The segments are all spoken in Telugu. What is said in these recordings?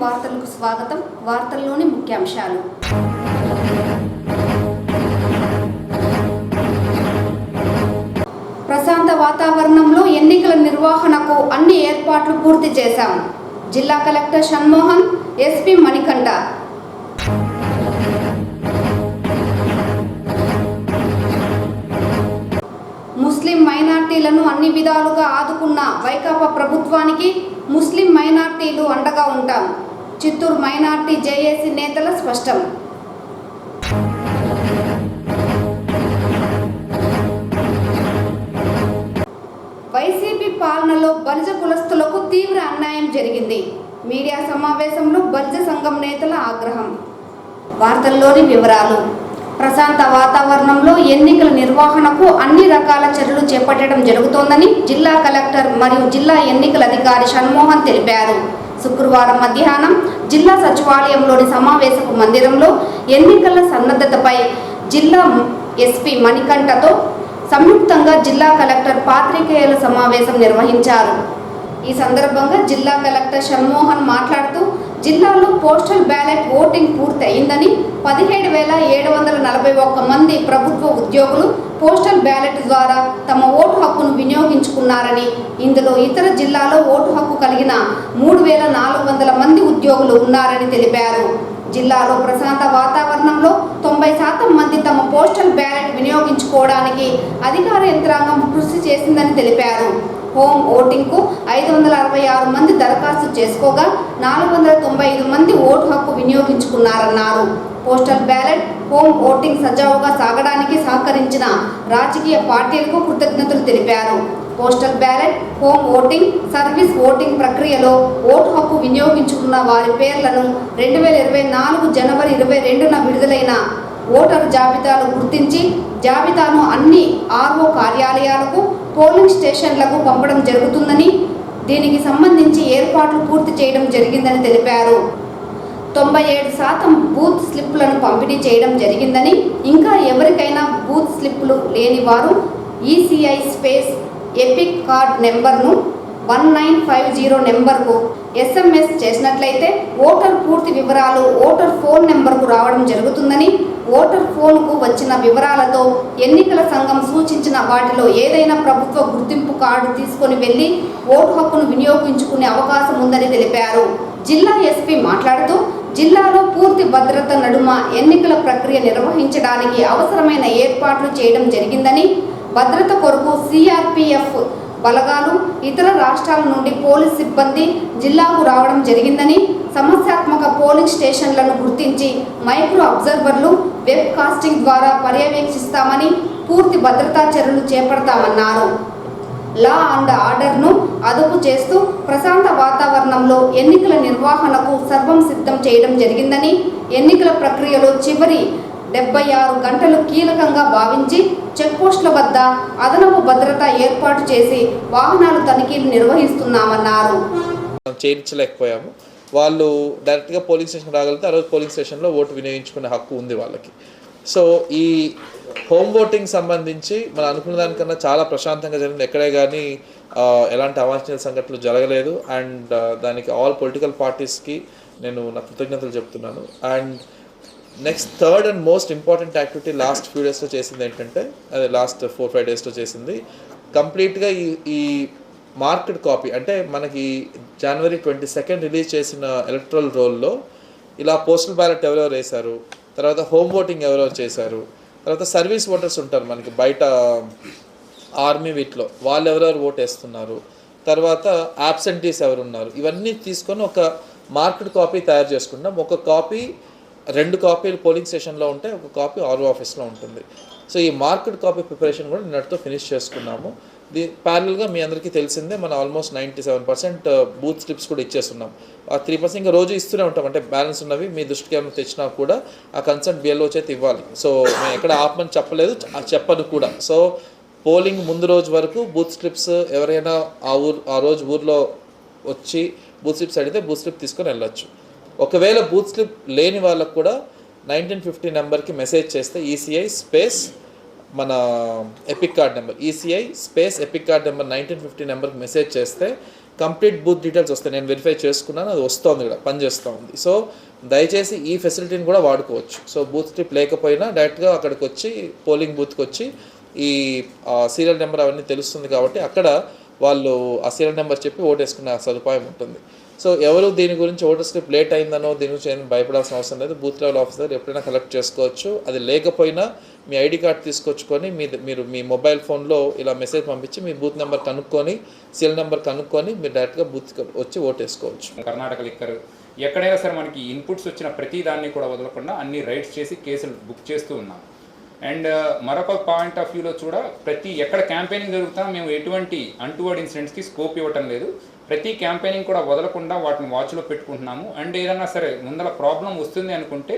వార్తలకు స్వాగతం. వార్తల్లోని ముఖ్యాంశాలు. ప్రశాంత వాతావరణంలో ఎన్నికల నిర్వహణకు అన్ని ఏర్పాట్లు పూర్తి చేశాం. జిల్లా కలెక్టర్ షణ్మోహన్, ఎస్పీ మణికంఠ. ముస్లిం మైనార్టీలను అన్ని విధాలుగా ఆదుకున్న వైకాపా ప్రభుత్వానికి ముస్లిం మైనార్టీలు అండగా ఉంటాం. చిత్తూరు మైనార్టీ జేఏసీ నేతల స్పష్టం. వైసీపీ పాలనలో బలిజ కులస్తులకు తీవ్ర అన్యాయం జరిగింది. మీడియా సమావేశంలో బలిజ సంఘం నేతల ఆగ్రహం. వార్తల్లోని వివరాలు. ప్రశాంత వాతావరణంలో ఎన్నికల నిర్వహణకు అన్ని రకాల చర్యలు చేపట్టడం జరుగుతోందని జిల్లా కలెక్టర్ మరియు జిల్లా ఎన్నికల అధికారి షణ్మోహన్ తెలిపారు. శుక్రవారం మధ్యాహ్నం జిల్లా సచివాలయంలోని సమావేశపు మందిరంలో ఎన్నికల సన్నద్ధతపై జిల్లా ఎస్పీ మణికంఠతో సంయుక్తంగా జిల్లా కలెక్టర్ పాత్రికేయుల సమావేశం నిర్వహించారు. ఈ సందర్భంగా జిల్లా కలెక్టర్ షణ్మోహన్ మాట్లాడుతూ జిల్లాలో పోస్టల్ బ్యాలెట్ ఓటింగ్ పూర్తి అయిందని, 17,741 మంది ప్రభుత్వ ఉద్యోగులు పోస్టల్ బ్యాలెట్ ద్వారా తమ ఓటు హక్కును వినియోగించుకున్నారని, ఇందులో ఇతర జిల్లాలో ఓటు హక్కు కలిగిన 3,400 మంది ఉద్యోగులు ఉన్నారని తెలిపారు. జిల్లాలో ప్రశాంత వాతావరణంలో 90% మంది తమ పోస్టల్ బ్యాలెట్ వినియోగించుకోవడానికి అధికార యంత్రాంగం కృషి చేసిందని తెలిపారు. హోమ్ ఓటింగ్కు 566 మంది దరఖాస్తు చేసుకోగా 495 మంది ఓటు హక్కు వినియోగించుకున్నారన్నారు. పోస్టల్ బ్యాలెట్, హోమ్ ఓటింగ్ సజావుగా సాగడానికి సహకరించిన రాజకీయ పార్టీలకు కృతజ్ఞతలు తెలిపారు. Postal ballot, home voting, service voting ప్రక్రియలో ఓటు హక్కు వినియోగించుకున్న వారి పేర్లను 2024 జనవరి 22న విడుదలైన ఓటరు జాబితాలు గుర్తించి జాబితాను అన్ని ఆర్ఓ కార్యాలయాలకు, పోలింగ్ స్టేషన్లకు పంపడం జరుగుతుందని, దీనికి సంబంధించి ఏర్పాట్లు పూర్తి చేయడం జరిగిందని తెలిపారు. 97% బూత్ స్లిప్లను పంపిణీ చేయడం జరిగిందని, ఇంకా ఎవరికైనా బూత్ స్లిప్లు లేని వారు ఈసీఐ స్పేస్ ఎపిక్ కార్డ్ నెంబర్ను 1950 నెంబర్కు SMS చేసినట్లయితే ఓటర్ పూర్తి వివరాలు ఓటర్ ఫోన్ నెంబర్కు రావడం జరుగుతుందని, ఓటర్ ఫోన్కు వచ్చిన వివరాలతో ఎన్నికల సంఘం సూచించిన వాటిలో ఏదైనా ప్రభుత్వ గుర్తింపు కార్డు తీసుకొని వెళ్లి ఓటు హక్కును వినియోగించుకునే అవకాశం ఉందని తెలిపారు. జిల్లా ఎస్పీ మాట్లాడుతూ జిల్లాలో పూర్తి భద్రత నడుమ ఎన్నికల ప్రక్రియ నిర్వహించడానికి అవసరమైన ఏర్పాట్లు చేయడం జరిగిందని, భద్రత కొరకు సిఆర్పిఎఫ్ బలగాలు, ఇతర రాష్ట్రాల నుండి పోలీస్ సిబ్బంది జిల్లాకు రావడం జరిగిందని, సమస్యాత్మక పోలింగ్ స్టేషన్లను గుర్తించి మైక్రో అబ్జర్వర్లు, వెబ్ కాస్టింగ్ ద్వారా పర్యవేక్షిస్తామని, పూర్తి భద్రతా చర్యలు చేపడతామన్నారు. లా అండ్ ఆర్డర్ను అదుపు చేస్తూ ప్రశాంత వాతావరణంలో ఎన్నికల నిర్వహణకు సర్వం సిద్ధం చేయడం జరిగిందని, ఎన్నికల ప్రక్రియలో చివరి 76 గంటలు కీలకంగా భావించి చెక్పోస్టుల వద్ద అదనపు భద్రత ఏర్పాటు చేసి వాహనాలు తనిఖీలు నిర్వహిస్తున్నామన్నారు. చేయించలేకపోయాము. వాళ్ళు డైరెక్ట్గా పోలింగ్ స్టేషన్ రాగలిగితే ఆ రోజు పోలింగ్ స్టేషన్లో ఓటు వినియోగించుకునే హక్కు ఉంది వాళ్ళకి. సో ఈ హోమ్ ఓటింగ్ సంబంధించి మనం అనుకున్న దానికన్నా చాలా ప్రశాంతంగా జరిగింది. ఎక్కడే కానీ ఎలాంటి అవాంఛనీయ సంఘటనలు జరగలేదు. అండ్ దానికి ఆల్ పొలిటికల్ పార్టీస్కి నేను నా కృతజ్ఞతలు చెప్తున్నాను. And next third and most important activity last few డేస్లో చేసింది ఏంటంటే, అదే లాస్ట్ 4-5 డేస్లో చేసింది, కంప్లీట్గా ఈ మార్కెట్ కాపీ అంటే మనకి జనవరి 22 రిలీజ్ చేసిన ఎలక్ట్రల్ రోల్లో ఇలా పోస్టల్ బ్యాలెట్ ఎవరెవరు వేశారు, తర్వాత హోమ్ ఓటింగ్ ఎవరెవరు చేశారు, తర్వాత సర్వీస్ ఓటర్స్ ఉంటారు మనకి బయట ఆర్మీ వీటిలో వాళ్ళు ఎవరెవరు ఓటు వేస్తున్నారు, తర్వాత యాబ్సెంటీస్ ఎవరు ఉన్నారు, ఇవన్నీ తీసుకొని ఒక మార్కెట్ కాపీ తయారు చేసుకుంటాం. ఒక కాపీ 2 కాపీలు పోలింగ్ స్టేషన్లో ఉంటే ఒక కాపీ ఆర్ఓ ఆఫీస్లో ఉంటుంది. సో ఈ మార్కెట్ కాపీ ప్రిపరేషన్ కూడా నిన్నటితో ఫినిష్ చేసుకున్నాము. ప్యారల్గా మీ అందరికీ తెలిసిందే మనం ఆల్మోస్ట్ 97% బూత్ స్లిప్స్ కూడా ఇచ్చేస్తున్నాం. ఆ 3% ఇంకా రోజు ఇస్తూనే ఉంటాం. అంటే బ్యాలెన్స్ ఉన్నవి మీ దృష్టికి ఏమైనా తెచ్చినా కూడా ఆ కన్సర్ట్ బిఎల్ఓ చేతి ఇవ్వాలి. సో మేము ఎక్కడ ఆపమని చెప్పలేదు, చెప్పను కూడా. సో పోలింగ్ ముందు రోజు వరకు బూత్ స్లిప్స్ ఎవరైనా ఆ రోజు ఊర్లో వచ్చి బూత్ స్లిప్స్ అడిగితే బూత్ స్లిప్ తీసుకొని వెళ్ళొచ్చు. ఒకవేళ బూత్ స్లిప్ లేని వాళ్ళకు కూడా 1950 నెంబర్కి మెసేజ్ చేస్తే ఈసీఐ స్పేస్ మన epic card number, ECI space epic card number 1950 నెంబర్కి మెసేజ్ చేస్తే కంప్లీట్ బూత్ డీటెయిల్స్ వస్తాయి. నేను వెరిఫై చేసుకున్నాను, అది వస్తుంది ఇక్కడ పనిచేస్తూ ఉంది. సో దయచేసి ఈ ఫెసిలిటీని కూడా వాడుకోవచ్చు. సో బూత్ స్లిప్ లేకపోయినా డైరెక్ట్గా అక్కడికి వచ్చి పోలింగ్ బూత్కి వచ్చి ఈ సీరియల్ నెంబర్ అవన్నీ తెలుస్తుంది కాబట్టి అక్కడ వాళ్ళు ఆ సీరియల్ నెంబర్ చెప్పి ఓటేసుకునే సదుపాయం ఉంటుంది. సో ఎవరు దీని గురించి ఓటర్ స్లిప్ లేట్ అయిందనో దీని గురించి ఏం భయపడాల్సిన అవసరం లేదు. బూత్ లెవెల్ ఆఫీసర్ ఎప్పుడైనా కలెక్ట్ చేసుకోవచ్చు. అది లేకపోయినా మీ ఐడి కార్డ్ తీసుకొచ్చుకొని మీరు మీ మొబైల్ ఫోన్లో ఇలా మెసేజ్ పంపించి మీ బూత్ నెంబర్ కనుక్కొని సీరియల్ నెంబర్ కనుక్కొని మీరు డైరెక్ట్గా బూత్కి వచ్చి ఓటేసుకోవచ్చు. కర్ణాటక లిక్కర్ ఎక్కడైనా సరే మనకి ఇన్పుట్స్ వచ్చిన ప్రతి దాన్ని కూడా వదలకుండా అన్ని రైట్స్ చేసి కేసులు బుక్ చేస్తూ ఉన్నాం. అండ్ మరొక పాయింట్ ఆఫ్ వ్యూలో ప్రతి ఎక్కడ క్యాంపెయినింగ్ జరుగుతున్నా మేము ఎటువంటి అన్టువర్డ్ ఇన్సిడెంట్స్కి స్కోప్ ఇవ్వటం లేదు. ప్రతి క్యాంపెయినింగ్ కూడా వదలకుండా వాటిని వాచ్లో పెట్టుకుంటున్నాము. అండ్ ఏదైనా సరే ముందర ప్రాబ్లం వస్తుంది అనుకుంటే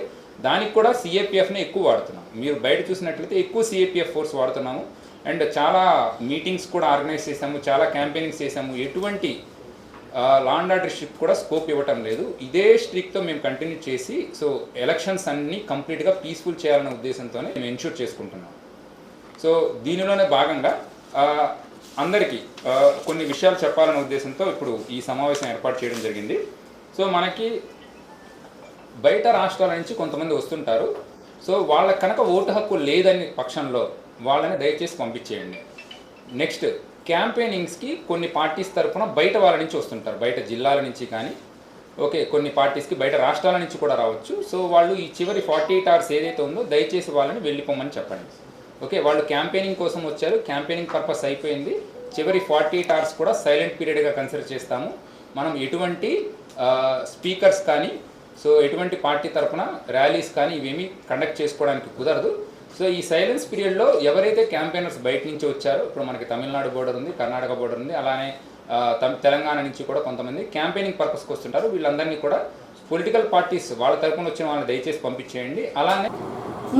దానికి కూడా సిఏపిఎఫ్ని ఎక్కువ వాడుతున్నాం. మీరు బయట చూసినట్లయితే ఎక్కువ సిఏపిఎఫ్ ఫోర్స్ వాడుతున్నాము. అండ్ చాలా మీటింగ్స్ కూడా ఆర్గనైజ్ చేసాము, చాలా క్యాంపెయినింగ్స్ చేసాము. ఎటువంటి లా అండ్ ఆర్డర్ షిప్ కూడా స్కోప్ ఇవ్వటం లేదు. ఇదే స్ట్రిక్ట్తో మేము కంటిన్యూ చేసి సో ఎలక్షన్స్ అన్నీ కంప్లీట్గా పీస్ఫుల్ చేయాలనే ఉద్దేశంతోనే మేము ఎన్ష్యూర్ చేసుకుంటున్నాం. సో దీనిలోనే భాగంగా అందరికీ కొన్ని విషయాలు చెప్పాలనే ఉద్దేశంతో ఇప్పుడు ఈ సమావేశం ఏర్పాటు చేయడం జరిగింది. సో మనకి బయట రాష్ట్రాల నుంచి కొంతమంది వస్తుంటారు. సో వాళ్ళకి కనుక ఓటు హక్కు లేదని పక్షంలో వాళ్ళని దయచేసి పంపించేయండి. నెక్స్ట్ క్యాంపెయినింగ్స్కి కొన్ని పార్టీస్ తరఫున బయట వాళ్ళ నుంచి వస్తుంటారు, బయట జిల్లాల నుంచి కానీ కొన్ని పార్టీస్కి బయట రాష్ట్రాల నుంచి కూడా రావచ్చు. సో వాళ్ళు ఈ చివరి 48 hours ఏదైతే ఉందో దయచేసి వాళ్ళని వెళ్ళిపోమని చెప్పండి. వాళ్ళు క్యాంపెయినింగ్ కోసం వచ్చారు, క్యాంపెయినింగ్ పర్పస్ అయిపోయింది. చివరి 48 hours కూడా సైలెంట్ పీరియడ్గా కన్సిడర్ చేస్తాము. మనం ఎటువంటి స్పీకర్స్ కానీ ఎటువంటి పార్టీ తరఫున ర్యాలీస్ కానీ ఇవేమీ కండక్ట్ చేసుకోవడానికి కుదరదు. సో ఈ సైలెన్స్ పీరియడ్లో ఎవరైతే క్యాంపెయినర్స్ బయట నుంచి వచ్చారో, ఇప్పుడు మనకి తమిళనాడు బోర్డర్ ఉంది, కర్ణాటక బోర్డర్ ఉంది, అలానే తెలంగాణ నుంచి కూడా కొంతమంది క్యాంపెయినింగ్ పర్పస్కి వస్తుంటారు. వీళ్ళందరినీ కూడా పొలిటికల్ పార్టీస్ వాళ్ళ తరపున వచ్చిన వాళ్ళని దయచేసి పంపించేయండి. అలానే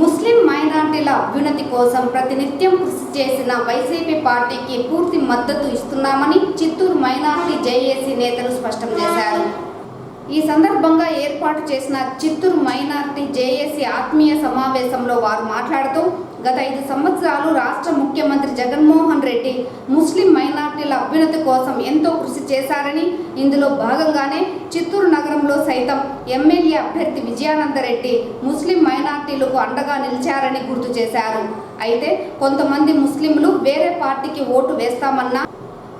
ముస్లిం మైనార్టీల అభ్యున్నతి కోసం ప్రతినిత్యం కృషి చేసిన వైసీపీ పార్టీకి పూర్తి మద్దతు ఇస్తున్నామని చిత్తూరు మైనార్టీ జేఏసీ నేతలు స్పష్టం చేశారు. ఈ సందర్భంగా ఏర్పాటు చేసిన చిత్తూరు మైనార్టీ జేఏసీ ఆత్మీయ సమావేశంలో వారు మాట్లాడుతూ గత 5 సంవత్సరాలు రాష్ట్ర ముఖ్యమంత్రి జగన్మోహన్ రెడ్డి ముస్లిం మైనార్టీల అభ్యున్నతి కోసం ఎంతో కృషి చేశారని, ఇందులో భాగంగానే చిత్తూరు నగరంలో సైతం ఎమ్మెల్యే అభ్యర్థి విజయానందరెడ్డి ముస్లిం మైనార్టీలకు అండగా నిలిచారని గుర్తు చేశారు. అయితే కొంతమంది ముస్లింలు వేరే పార్టీకి ఓటు వేస్తామన్న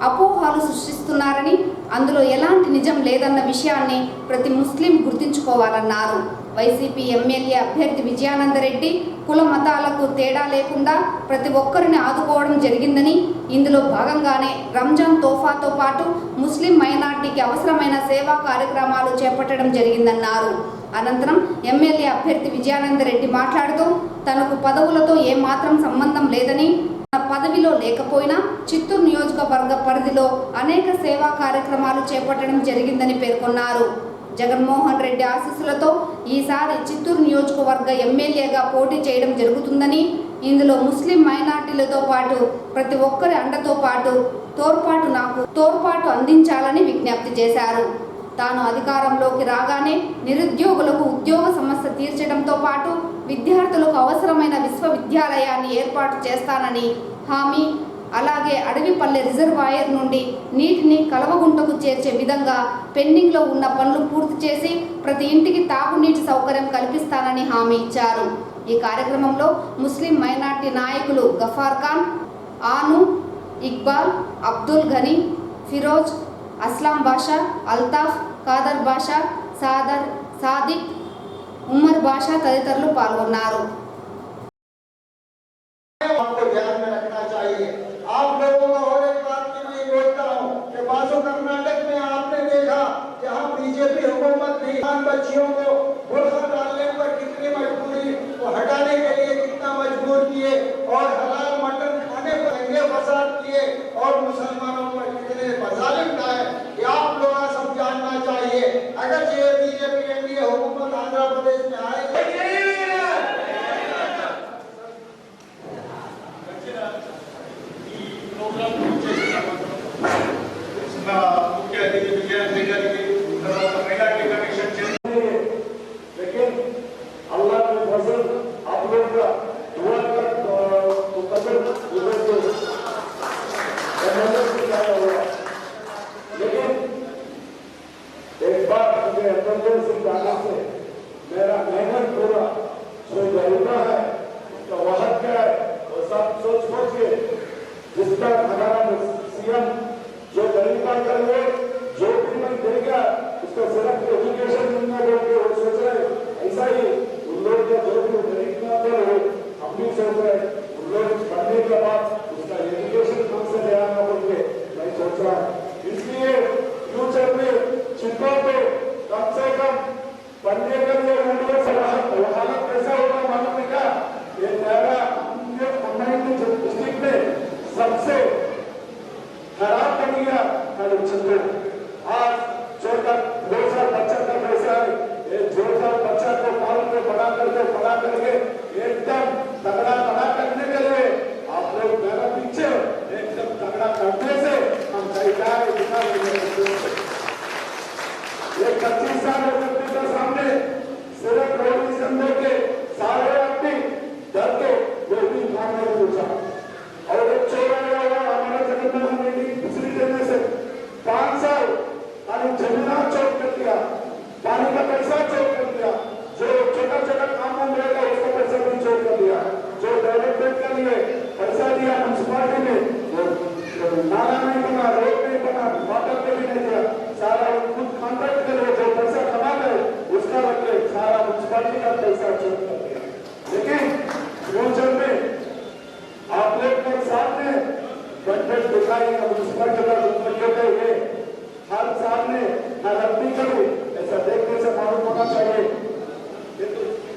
అపోహలు సృష్టిస్తున్నారని, అందులో ఎలాంటి నిజం లేదన్న విషయాన్ని ప్రతి ముస్లిం గుర్తుంచుకోవాలన్నారు. వైసీపీ ఎమ్మెల్యే అభ్యర్థి విజయానందరెడ్డి కుల మతాలకు తేడా లేకుండా ప్రతి ఒక్కరిని ఆదుకోవడం జరిగిందని, ఇందులో భాగంగానే రంజాన్ తోఫాతో పాటు ముస్లిం మైనార్టీకి అవసరమైన సేవా కార్యక్రమాలు చేపట్టడం జరిగిందన్నారు. అనంతరం ఎమ్మెల్యే అభ్యర్థి విజయానందరెడ్డి మాట్లాడుతూ తనకు పదవులతో ఏమాత్రం సంబంధం లేదని, పదవిలో లేకపోయినా చిత్తూరు నియోజకవర్గ పరిధిలో అనేక సేవా కార్యక్రమాలు చేపట్టడం జరిగిందని పేర్కొన్నారు. జగన్మోహన్ రెడ్డి ఆశీస్సులతో ఈసారి చిత్తూరు నియోజకవర్గ ఎమ్మెల్యేగా పోటీ చేయడం జరుగుతుందని, ఇందులో ముస్లిం మైనార్టీలతో పాటు ప్రతి ఒక్కరి అండతో పాటు తోడ్పాటు అందించాలని విజ్ఞప్తి చేశారు. తాను అధికారంలోకి రాగానే నిరుద్యోగులకు ఉద్యోగ సమస్య తీర్చడంతో పాటు విద్యార్థులకు అవసరమైన విశ్వవిద్యాలయాన్ని ఏర్పాటు చేస్తానని హామీ, అలాగే అడవిపల్లె రిజర్వాయర్ నుండి నీటిని కలవగుంటకు చేర్చే విధంగా పెండింగ్లో ఉన్న పనులు పూర్తి చేసి ప్రతి ఇంటికి తాగునీటి సౌకర్యం కల్పిస్తానని హామీ ఇచ్చారు. ఈ కార్యక్రమంలో ముస్లిం మైనార్టీ నాయకులు గఫార్ ఖాన్, ఆను, ఇక్బాల్, అబ్దుల్ ఘనీ, ఫిరోజ్, అస్లాం బాషా, అల్తాఫ్, కాదర్ బాషా, సాదిక్, ఉమర్ బాషా తదితరులు పాల్గొన్నారు. आप लोगों को और एक बात की मैं बोलता हूँ कि बाजू कर्नाटक में आपने देखा जहाँ बीजेपी हुकूमत थी, बच्चियों को बुर्खा डालने पर कितनी मजबूरी, वो हटाने के लिए कितना मजबूर किए, और हलाल मटन खाने पर दंगे फसाद किए, और मुसलमानों पर कितने मजालिम ढाए, ये आप लोग सब जानना चाहिए. अगर ये बीजेपी एनडीए हुकूमत आंध्र प्रदेश में आए मुख्य अतिथि विजयानंद महिला के कनेक्शन, लेकिन अल्लाह के फजल आप लोग का दुआ का कदर उधर से जिसका हमारा सीएम जो गरीब का करेंगे, जो भी मन देगा उसको सिर्फ एजुकेशन मिलना बोलते वो सोच रहे। ऐसा ही उन लोग का जो भी गरीब का करे हम भी सोच रहे उन लोग पढ़ने के बाद उसका एजुकेशन कम से ले आना बोलते मैं सोच रहा हूँ। इसलिए फ्यूचर में चिंता पे कम से कम पढ़ने के लिए हालत कैसा होगा मालूम है क्या? ये दायरा डिस्ट्रिक्ट में सबसे खराब बन गया चिंता। आज जो तक 2 साल बच्चा का पैसा है, ये 2 साल बच्चा को पालन में बड़ा करके एकदम तगड़ा बड़ा करने के लिए आप लोग मेरा पीछे एकदम तगड़ा करने से हम तैयार ये 25 साल के सामने सिर्फ रोटी संदे के सारे आदमी डर के कोई भी काम नहीं पूछा। और एक चोरा हमारा जगन्नाथ रेड्डी दूसरी देने से 5 साल जमीना चोट कर दिया, पानी का पैसा चोट कर दिया, जो छोटा छोटा काम रहेगा उसका पैसा भी चोट कर दिया, जो डेवलपमेंट के लिए पैसा दिया म्यूनसिपालिटी में नाला नहीं बना, रोड नहीं बना, वाटर पे भी नहीं दिया, सारा खुद कॉन्ट्रैक्ट के लिए जो पैसा कमा गए उसका रखे सारा म्यूनसिपालिटी का पैसा चोट कर दिया। लेकिन फ्यूचर में आप लोग के सामने बजट दिखाएंगे म्यूनसिपालिटी का हुए हर साल में हर आदमी करूँ ऐसा देखने से मालूम होना चाहिए।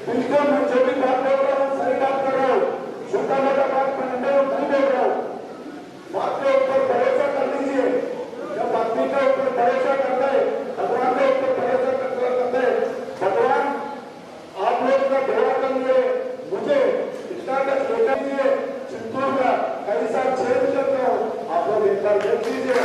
बिल्कुल मैं जो भी बात बोल रहा हूँ सही बात कर रहा हूँ, छोटा मोटा बात नहीं बोल रहा हूँ। बात के ऊपर भरोसा कर लीजिए। जब आदमी के ऊपर भरोसा करते हैं, भगवान के ऊपर भरोसा करते हैं, भगवान आप लोग का दुआ कर लिए मुझे इतना तक लेकर दिए चिंतों का कैसा चेंज करता हूँ आप लोग एक बार देख लीजिए।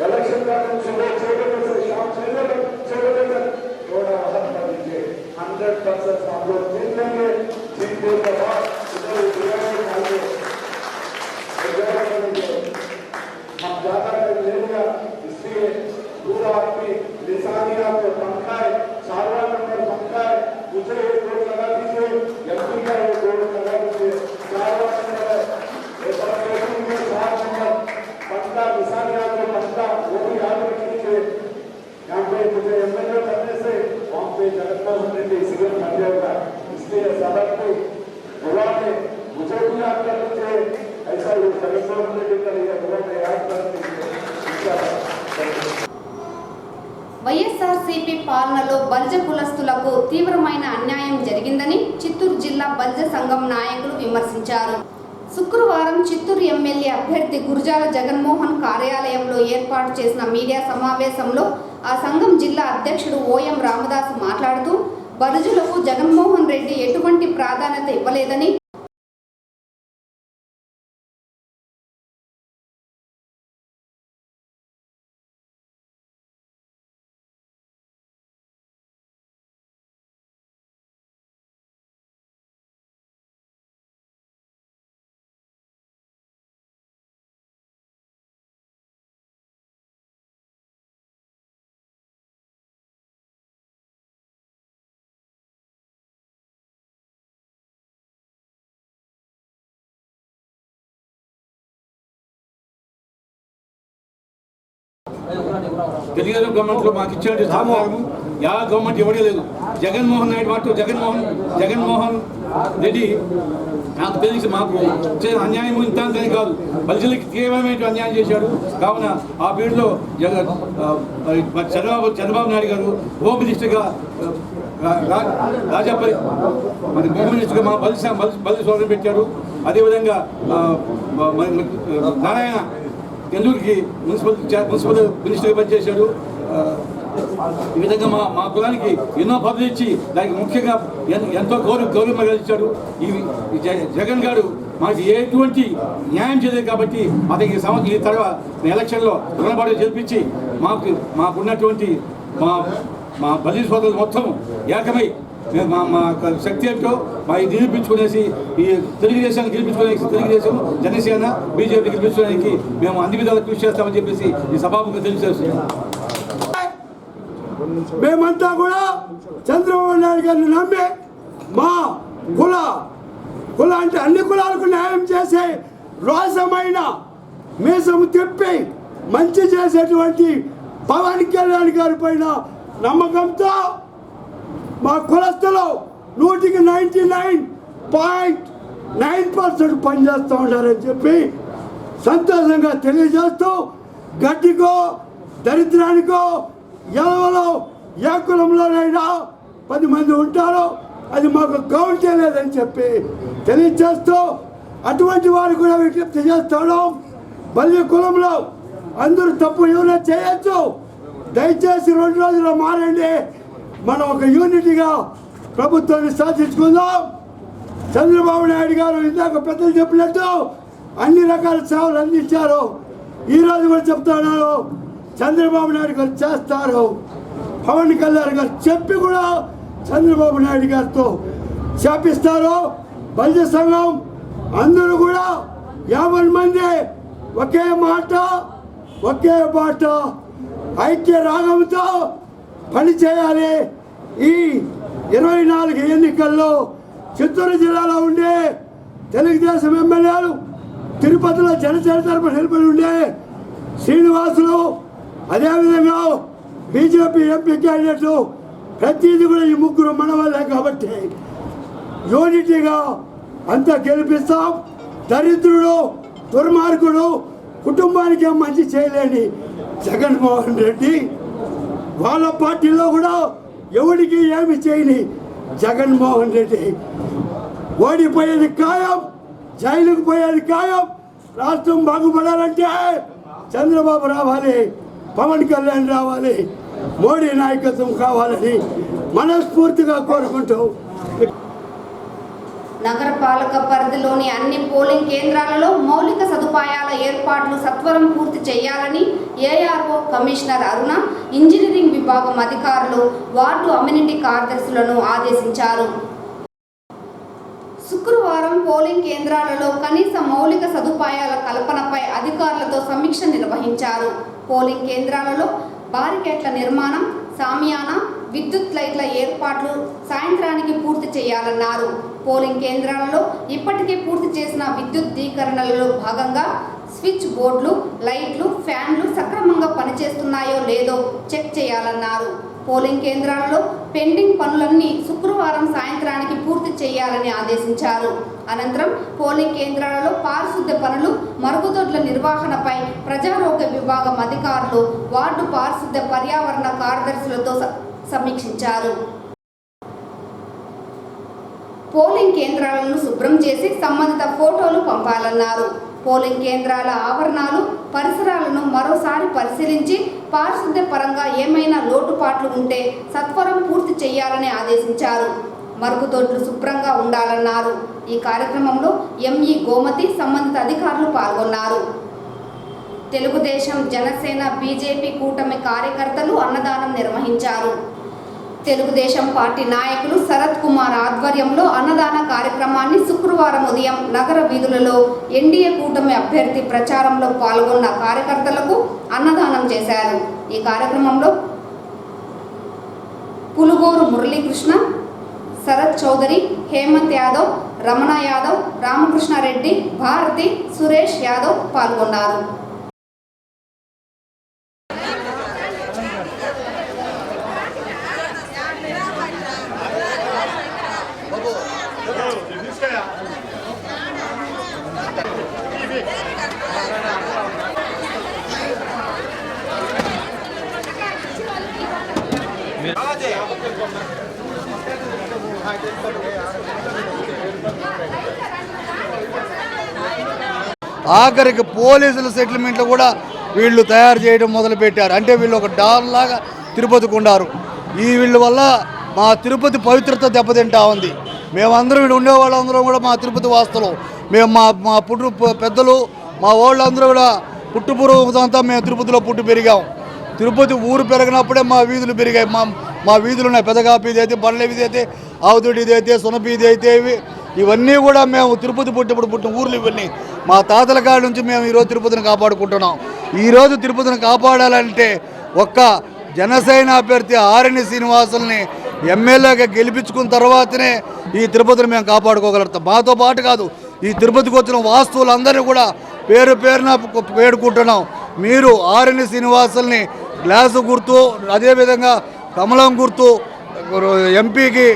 इलेक्शन का दिन सुबह 6 बजे से शाम 6 बजे तक थोड़ा हद कर दीजिए। 100% आप लोग जीत लेंगे। जीतने के बाद हम ज्यादा ले लिया, इसलिए पूरा आदमी लिसानिया को पंखा है, 4वां नंबर पंखा है, मुझे एक वोट लगा दीजिए, एमपी का एक वोट लगा दीजिए। 4वां नंबर है, 7 नंबर पंखा लिसानिया को पंखा वो भी याद रख लीजिए। यहाँ पे मुझे एमएलए करने से वहाँ पे जगन्नाथ रेड्डी सीएम बन जाएगा, इसलिए सड़क पे दुआ में मुझे भी याद कर लीजिए। ऐसा ही जगन्नाथ रेड्डी का दुआ में याद कर लीजिए। వైఎస్ఆర్సీపీ పాలనలో బల్జ కులస్తులకు తీవ్రమైన అన్యాయం జరిగిందని చిత్తూరు జిల్లా బల్జ సంఘం నాయకులు విమర్శించారు. శుక్రవారం చిత్తూరు ఎమ్మెల్యే అభ్యర్థి గురజాల జగన్మోహన్ కార్యాలయంలో ఏర్పాటు చేసిన మీడియా సమావేశంలో ఆ సంఘం జిల్లా అధ్యక్షుడు ఓఎం రామదాసు మాట్లాడుతూ బలుజులకు జగన్మోహన్ రెడ్డి ఎటువంటి ప్రాధాన్యత ఇవ్వలేదని, తెలుగుదేశం గవర్నమెంట్లో మాకు ఇచ్చిన సహకారము ಯಾವ గవర్నమెంట్ ఇవ్వలేదు. జగన్మోహన్ నాయుడు మాకు జగన్మోహన్ రెడ్డి నాకు తెలిసి మాకు అన్యాయం ఇంతనే కాదు, బలిజలకి తీవ్రమైన అన్యాయం చేశాడు. కావున ఆ పీరియడ్లో చంద్రబాబు నాయుడు గారు హోమ్ మినిస్టర్గా రాజాపల్లి మరి హోమ్ మినిస్టర్గా మా బలి సోదరు పెట్టారు. అదేవిధంగా నారాయణ నెల్లూరుకి మున్సిపల్ మినిస్టర్గా పనిచేశాడు. ఈ విధంగా మా కులానికి ఎన్నో పదవులు ఇచ్చి దానికి ముఖ్యంగా ఎంతో గౌరవం కలిగించాడు. ఈ జగన్ గారు మాకు ఎటువంటి న్యాయం చేయలేదు కాబట్టి అతనికి ఈ తర్వాత ఎలక్షన్లో రుణబాటు జరిపించి మాకున్నటువంటి మా బలి సోదరులు మొత్తం ఏకమై మా శక్తి ఏంటో మా నిరూపించుకునేసి ఈ తెలుగుదేశాన్ని గెలిపించుకోవడానికి తెలుగుదేశం జనసేన బీజేపీ గెలిపించుకోవడానికి మేము అన్ని విధాలు కృషి చేస్తామని చెప్పేసి ఈ సభాముఖంగా తెలియజేస్తున్నాం. మేమంతా కూడా చంద్రబాబు నాయుడు గారిని నమ్మి మా కుల అంటే అన్ని కులాలకు న్యాయం చేసే రోషమైన మీసము తిప్పి మంచి చేసేటువంటి పవన్ కళ్యాణ్ గారి పైన నమ్మకంతో మా కులస్తులు 99.9% పనిచేస్తూ ఉంటారని చెప్పి సంతోషంగా తెలియజేస్తూ గడ్డికో దరిద్రానికో ఎవరో ఏ కులంలోనైనా 10 మంది ఉంటారో అది మాకు కౌంటే లేదని చెప్పి తెలియజేస్తూ అటువంటి వారు కూడా విజ్ఞప్తి చేస్తాడు. బల్లి కులంలో అందరూ తప్పు ఏమైనా చేయొచ్చు, దయచేసి 2 రోజుల్లో మారండి, మనం ఒక యూనిటీగా ప్రభుత్వాన్ని సాధించుకుందాం. చంద్రబాబు నాయుడు గారు ఇందాక పెద్దలు చెప్పినట్టు అన్ని రకాల సేవలు అందించారు. ఈరోజు కూడా చెప్తున్నారు చంద్రబాబు నాయుడు గారు చేస్తారు. పవన్ కళ్యాణ్ గారు చెప్పి కూడా చంద్రబాబు నాయుడు గారితో చేపిస్తారు. బల్జ సంఘం అందరూ కూడా 50 మంది ఒకే మాట ఒకే బాట ఐక్య రాగంతో పనిచేయాలి. ఈ 24 ఎన్నికల్లో చిత్తూరు జిల్లాలో ఉండే తెలుగుదేశం ఎమ్మెల్యేలు, తిరుపతిలో జనసేన తరపున నిలబడి ఉండే శ్రీనివాసులు, అదేవిధంగా బీజేపీ ఎంపీ క్యాండిడేట్లు ప్రతిదీ కూడా ఈ ముగ్గురు మనవాళ్ళే కాబట్టి యూనిటీగా అంతా గెలిపిస్తాం. దరిద్రుడు దుర్మార్గుడు కుటుంబానికి మంచి చేయలేని జగన్మోహన్ రెడ్డి, వాళ్ళ పార్టీలో కూడా ఎవరికి ఏమి చేయని జగన్మోహన్ రెడ్డి ఓడిపోయేది ఖాయం, జైలుకు పోయేది ఖాయం. రాష్ట్రం బాగుపడాలంటే చంద్రబాబు రావాలి, పవన్ కళ్యాణ్ రావాలి, మోడీ నాయకత్వం కావాలని మనస్ఫూర్తిగా కోరుకుంటూ నగరపాలక పరిధిలోని అన్ని పోలింగ్ కేంద్రాలలో మౌలిక సదుపాయాల ఏర్పాట్లు సత్వరం పూర్తి చేయాలని ఏఆర్ఓ కమిషనర్ అరుణ, ఇంజనీరింగ్ విభాగం అధికారులు, వార్డు అమ్యూనిటీ కార్యదర్శులను ఆదేశించారు. శుక్రవారం పోలింగ్ కేంద్రాలలో కనీస మౌలిక సదుపాయాల కల్పనపై అధికారులతో సమీక్ష నిర్వహించారు. పోలింగ్ కేంద్రాలలో బారికేట్ల నిర్మాణం, సామియానా, విద్యుత్ లైట్ల ఏర్పాట్లు సాయంత్రానికి పూర్తి చేయాలన్నారు. పోలింగ్ కేంద్రాలలో ఇప్పటికే పూర్తి చేసిన విద్యుద్దీకరణలలో భాగంగా స్విచ్ బోర్డులు, లైట్లు, ఫ్యాన్లు సక్రమంగా పనిచేస్తున్నాయో లేదో చెక్ చేయాలన్నారు. పోలింగ్ కేంద్రాలలో పెండింగ్ పనులన్నీ శుక్రవారం సాయంత్రానికి పూర్తి చేయాలని ఆదేశించారు. అనంతరం పోలింగ్ కేంద్రాలలో పారిశుద్ధ్య పనులు, మరుగుదొడ్ల నిర్వహణపై ప్రజారోగ్య విభాగం అధికారులు, వార్డు పారిశుద్ధ్య పర్యావరణ కార్యదర్శులతో సమీక్షించారు. పోలింగ్ కేంద్రాలను శుభ్రం చేసి సంబంధిత ఫోటోలు పంపాలన్నారు. పోలింగ్ కేంద్రాల ఆవరణాలు, పరిసరాలను మరోసారి పరిశీలించి పారిశుద్ధ్య పరంగా ఏమైనా లోటుపాట్లు ఉంటే సత్వరం పూర్తి చేయాలని ఆదేశించారు. మరుగుదొడ్లు శుభ్రంగా ఉండాలన్నారు. ఈ కార్యక్రమంలో ఎంఈ గోమతి, సంబంధిత అధికారులు పాల్గొన్నారు. తెలుగుదేశం, జనసేన, బీజేపీ కూటమి కార్యకర్తలు అన్నదానం నిర్వహించారు. తెలుగుదేశం పార్టీ నాయకులు శరత్ కుమార్ ఆధ్వర్యంలో అన్నదాన కార్యక్రమాన్ని శుక్రవారం ఉదయం నగర వీధులలో ఎన్డీఏ కూటమి అభ్యర్థి ప్రచారంలో పాల్గొన్న కార్యకర్తలకు అన్నదానం చేశారు. ఈ కార్యక్రమంలో పులుగోరు మురళీకృష్ణ, శరత్ చౌదరి, హేమంత్ యాదవ్, రమణ యాదవ్, రామకృష్ణారెడ్డి, భారతి, సురేష్ యాదవ్ పాల్గొన్నారు. ఆఖరికి పోలీసుల సెటిల్మెంట్లు కూడా వీళ్ళు తయారు చేయడం మొదలుపెట్టారు. అంటే వీళ్ళు ఒక డాన్ లాగా తిరుపతికి ఉన్నారు. ఈ వీళ్ళ వల్ల మా తిరుపతి పవిత్రత దెబ్బతింటా ఉంది. మేమందరం ఇక్కడ ఉండే వాళ్ళందరం కూడా మా తిరుపతి వాస్తులు. మేము మా పుట్టు పెద్దలు, మా వాళ్ళందరూ కూడా పుట్టుపూర్వంతా మేము తిరుపతిలో పుట్టి పెరిగాం. తిరుపతి ఊరు పెరిగినప్పుడే మా వీధులు పెరిగాయి. మా వీధులు ఉన్నాయి. పెదగాపీది అయితే, బండ్ల వీధి అయితే, ఆవుదొడ్డిది అయితే, సునపీది అయితే, ఇవన్నీ కూడా మేము తిరుపతి పుట్టిన ఊర్లు ఇవన్నీ. మా తాతల కాడి నుంచి మేము ఈరోజు తిరుపతిని కాపాడుకుంటున్నాం. ఈరోజు తిరుపతిని కాపాడాలంటే ఒక్క జనసేన అభ్యర్థి ఆరణి శ్రీనివాసుల్ని ఎమ్మెల్యేగా గెలిపించుకున్న తర్వాతనే ఈ తిరుపతిని మేము కాపాడుకోగలుగుతాం. మాతో పాటు కాదు, ఈ తిరుపతికి వచ్చిన వాస్తువులందరినీ కూడా పేరు పేరున వేడుకుంటున్నాం. మీరు ఆరణి శ్రీనివాసుల్ని గ్లాసు గుర్తు, అదేవిధంగా కమలం గుర్తు ఎంపీకి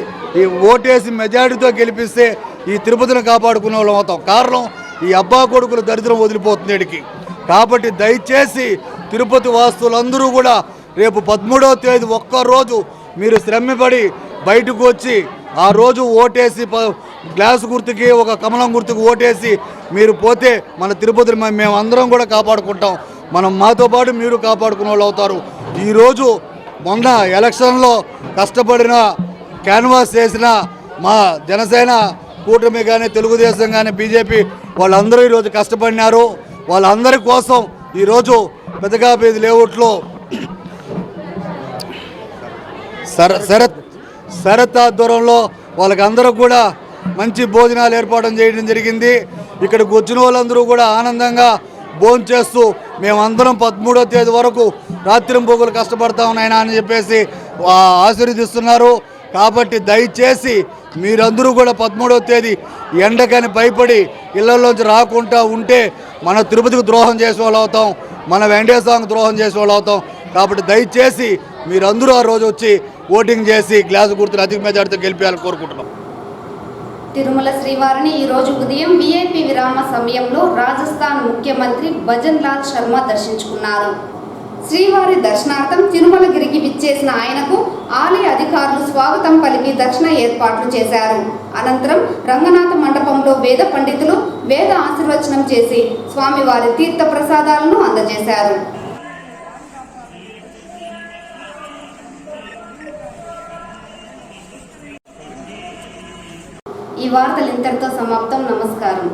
ఈ ఓటేసి మెజారిటీతో గెలిపిస్తే ఈ తిరుపతిని కాపాడుకునే వాళ్ళం అవుతాం. కారణం ఈ అబ్బా కొడుకుల దరిద్రం వదిలిపోతుంది ఇడికి. కాబట్టి దయచేసి తిరుపతి వాస్తువులందరూ కూడా రేపు 13వ తేదీ ఒక్కరోజు మీరు శ్రమపడి బయటకు వచ్చి ఆ రోజు ఓటేసి గ్లాసు గుర్తుకి, ఒక కమలం గుర్తుకి ఓటేసి మీరు పోతే మన తిరుపతిని మేము అందరం కూడా కాపాడుకుంటాం. మాతో పాటు మీరు కాపాడుకునే వాళ్ళు అవుతారు. ఈరోజు మొన్న ఎలక్షన్లో కష్టపడిన క్యాన్వాస్ చేసిన మా జనసేన కూటమి కానీ, తెలుగుదేశం కానీ, బీజేపీ వాళ్ళందరూ ఈరోజు కష్టపడినారు. వాళ్ళందరి కోసం ఈరోజు పెదగాపేది లేఅవుట్లో శరత్ ఆధ్వర్యంలో వాళ్ళకి అందరూ కూడా మంచి భోజనాలు ఏర్పాటు చేయడం జరిగింది. ఇక్కడికి వచ్చిన వాళ్ళందరూ కూడా ఆనందంగా భోజనం చేస్తూ మేమందరం 13వ తేదీ వరకు రాత్రింబొగులు కష్టపడతాం నాయనా అని చెప్పేసి ఆశీర్వదిస్తున్నారు. కాబట్టి దయచేసి మీరందరూ కూడా 13వ తేదీ ఎండకని భయపడి ఇళ్లలోంచి రాకుండా ఉంటే మన తిరుపతికి ద్రోహం చేసే వాళ్ళు అవుతాం, మన వెంకటేశ్వరానికి ద్రోహం చేసే వాళ్ళు అవుతాం. కాబట్టి దయచేసి మీరందరూ ఆ రోజు వచ్చి ఓటింగ్ చేసి గ్లాసు గుర్తులు అధిక మెజార్టీతో గెలిపేయాలని కోరుకుంటున్నాం. తిరుమల శ్రీవారిని ఈరోజు ఉదయం వీఐపీ విరామ సమయంలో రాజస్థాన్ ముఖ్యమంత్రి భజన్ లాల్ శర్మ దర్శించుకున్నారు. శ్రీవారి దర్శనార్థం తిరుమలగిరికి విచ్చేసిన ఆయనకు ఆలయ అధికారులు స్వాగతం పలికి దర్శన ఏర్పాట్లు చేశారు. అనంతరం రంగనాథ మండపంలో వేద పండితులు వేద ఆశీర్వచనం చేసి స్వామివారి తీర్థ ప్రసాదాలను అందజేశారు. ఈ వార్తలు ఇంతటితో సమాప్తం. నమస్కారం.